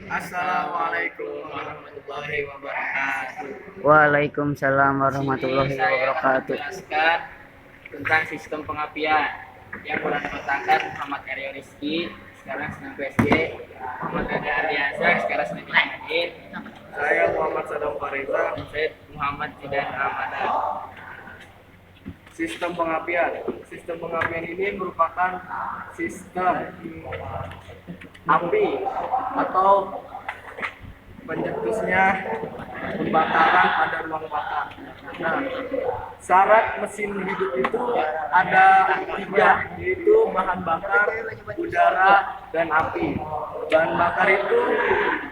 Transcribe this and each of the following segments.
Assalamualaikum warahmatullahi wabarakatuh. Waalaikumsalam Di warahmatullahi sini saya akan wabarakatuh. menjelaskan tentang sistem pengapian yang beranggotakan Muhammad Aryo Rizky, sekarang sedang PSG, Muhammad Ade Ardiansyah, sekarang sedang Jahidin, Saya Muhammad Sadam Fariza. dan saya Muhammad Zidan Ramadan. Sistem pengapian. Sistem pengapian ini merupakan sistem api atau pencetusnya pembakaran pada ruang bakar. Nah, syarat mesin hidup itu ada tiga, yaitu bahan bakar, udara, dan api. Bahan bakar itu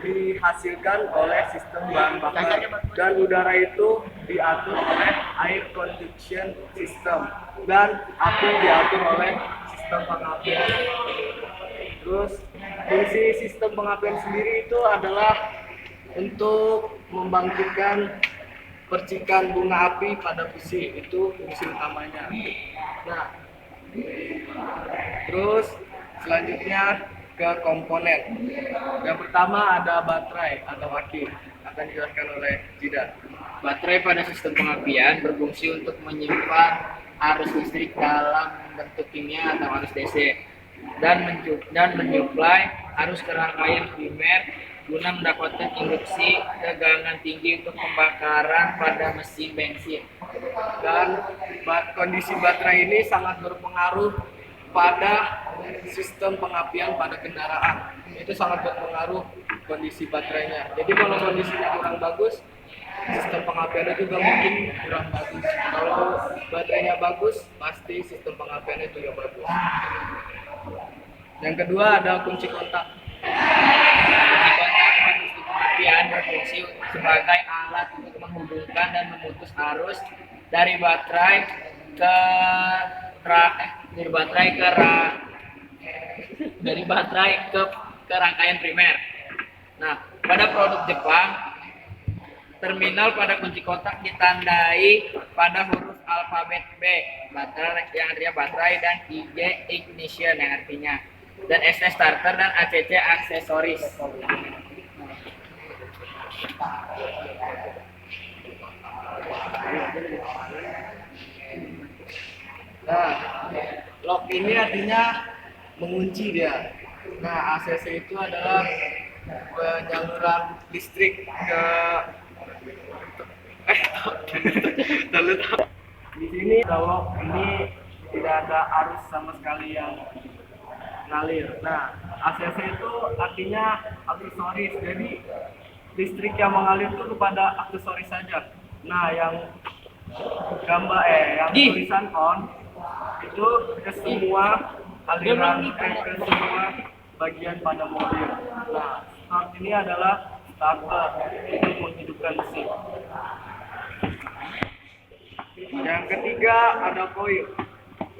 dihasilkan oleh sistem bahan bakar, dan udara itu diatur oleh air conduction system, dan api diatur oleh sistem pengapian. Terus fungsi sistem pengapian sendiri itu adalah untuk membangkitkan percikan bunga api pada busi, itu fungsi utamanya. Nah, terus selanjutnya ke komponen. Yang pertama ada baterai atau aki, akan dijelaskan oleh Jidan. Baterai pada sistem pengapian berfungsi untuk menyimpan arus listrik dalam bentuk kimia atau arus DC dan menyuplai arus ke rangkaian primer guna mendapatkan induksi tegangan tinggi untuk pembakaran pada mesin bensin. Dan kondisi baterai ini sangat berpengaruh pada sistem pengapian pada kendaraan. Itu sangat berpengaruh kondisi baterainya. Jadi kalau kondisinya kurang bagus, sistem pengapiannya juga mungkin kurang bagus. Kalau baterainya bagus, pasti sistem pengapiannya juga bagus. Yang kedua ada kunci kontak. Kunci kontak pada sistem pengapian berfungsi sebagai alat untuk menghubungkan dan memutus arus dari baterai ke dari baterai ke rangkaian primer. Nah, pada produk Jepang, terminal pada kunci kontak ditandai pada huruf alfabet B, baterai yang artinya baterai, dan IJ ignition yang artinya, dan ST starter, dan ACC aksesoris. Nah, lock ini artinya mengunci dia. Nah, ACC itu adalah penyaluran listrik ke di sini kalau ini tidak ada arus sama sekali yang ngalir. Nah, ACC itu artinya aksesoris. Jadi listrik yang mengalir itu kepada aksesoris saja. Nah, yang gambar yang tulisan on itu ke semua aliran ke semua bagian pada mobil. Nah, start ini adalah starter untuk menghidupkan mesin. Yang ketiga ada koil.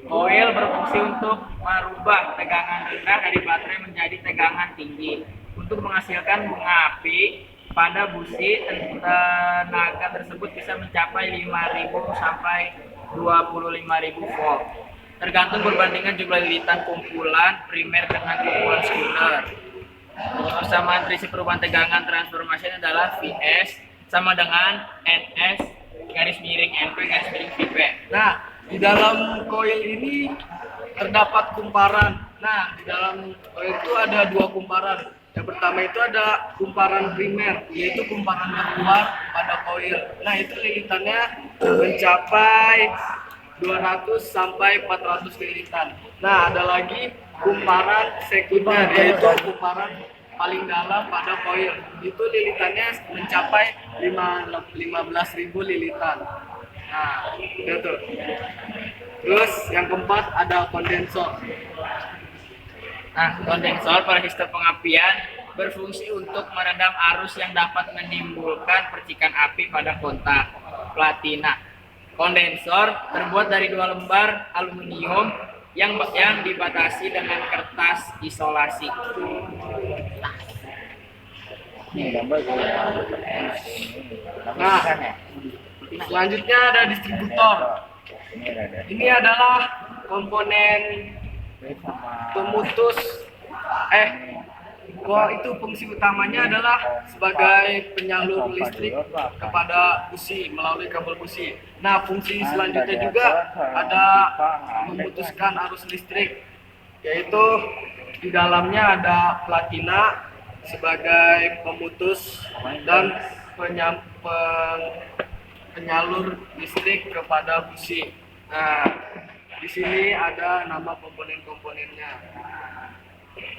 Koil berfungsi untuk merubah tegangan rendah dari baterai menjadi tegangan tinggi untuk menghasilkan bunga api pada busi. Tenaga tersebut bisa mencapai 5.000 sampai 25.000 volt, tergantung perbandingan jumlah lilitan kumpulan primer dengan kumpulan sekunder. Persamaan prinsip perubahan tegangan transformasi adalah Vs sama dengan Ns garis miring NP garis miring Vp. Nah, di dalam koil ini terdapat kumparan. Nah, di dalam koil itu ada dua kumparan. Yang pertama itu ada kumparan primer, yaitu kumparan terluar pada koil. Nah, itu lilitannya mencapai 200 sampai 400 lilitan. Nah, ada lagi kumparan sekunder, yaitu kumparan paling dalam pada koil. Itu lilitannya mencapai 15.000 lilitan. Nah, itu. Terus yang keempat ada kondensor. Nah, kondensor pada sistem pengapian berfungsi untuk meredam arus yang dapat menimbulkan percikan api pada kontak platina. Kondensor terbuat dari 2 lembar aluminium yang dibatasi dengan kertas isolasi. Nah, selanjutnya ada distributor. Ini adalah komponen pemutus Wah, itu fungsi utamanya adalah sebagai penyalur listrik kepada busi melalui kabel busi. Nah, fungsi selanjutnya juga ada memutuskan arus listrik, yaitu di dalamnya ada platina sebagai pemutus dan penyalur listrik kepada busi. Nah, di sini ada nama komponen-komponennya.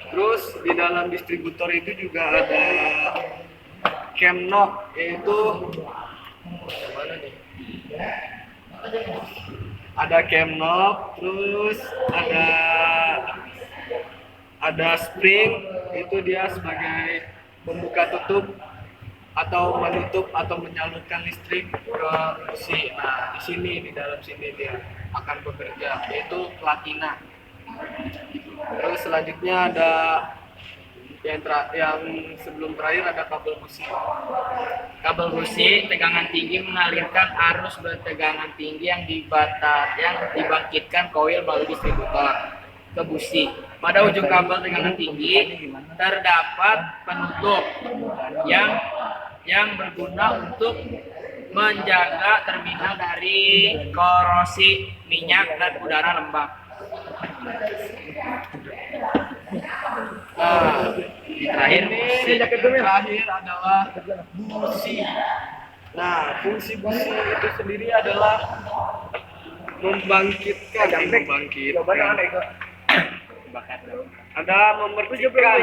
Terus di dalam distributor itu juga ada camknop, yaitu mana nih? Ada camknop, terus ada spring, itu dia sebagai pembuka tutup atau menutup atau menyalurkan listrik ke busi. Nah, di sini di dalam sini dia akan bekerja, yaitu platina. Terus selanjutnya ada yang sebelum terakhir ada kabel busi. Kabel busi tegangan tinggi mengalirkan arus bertegangan tinggi yang dibangkitkan koil melalui distributor ke busi. Pada ujung kabel tegangan tinggi terdapat penutup yang berguna untuk menjaga terminal dari korosi minyak dan udara lembab. Nah, Terakhir terakhir adalah busi. Nah, fungsi busi itu sendiri adalah membangkitkan ada memercikan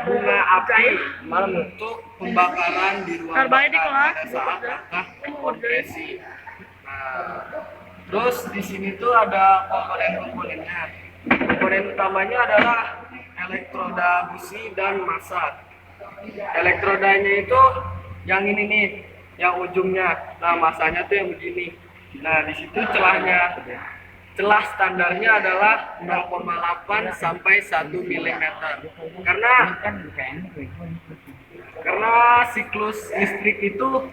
bunga api untuk pembakaran di ruang bakar pada saat langkah kompresi. Nah, terus di sini tuh ada komponen-komponennya. Komponen utamanya adalah elektroda busi dan masa. Elektrodanya itu yang ini nih, yang ujungnya. Nah, masanya tuh yang begini. Nah, di situ celahnya. Celah standarnya adalah 0,8 sampai 1 mm. Karena siklus listrik itu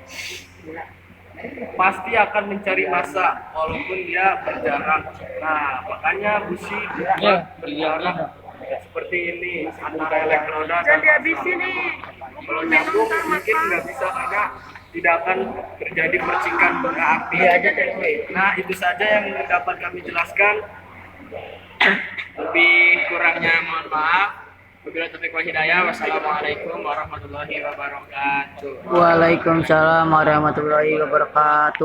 pasti akan mencari massa walaupun dia berjarak. Nah, makanya busi dibuat berjarak seperti ini antara elektroda dan massa. Kalau nyambung mungkin nggak bisa karena tidak akan terjadi percikan bunga api. Nah, itu saja yang dapat kami jelaskan. Lebih kurangnya mohon maaf. Wabillahi taufiq wal hidayah. Wassalamualaikum warahmatullahi wabarakatuh. Waalaikumsalam warahmatullahi wabarakatuh.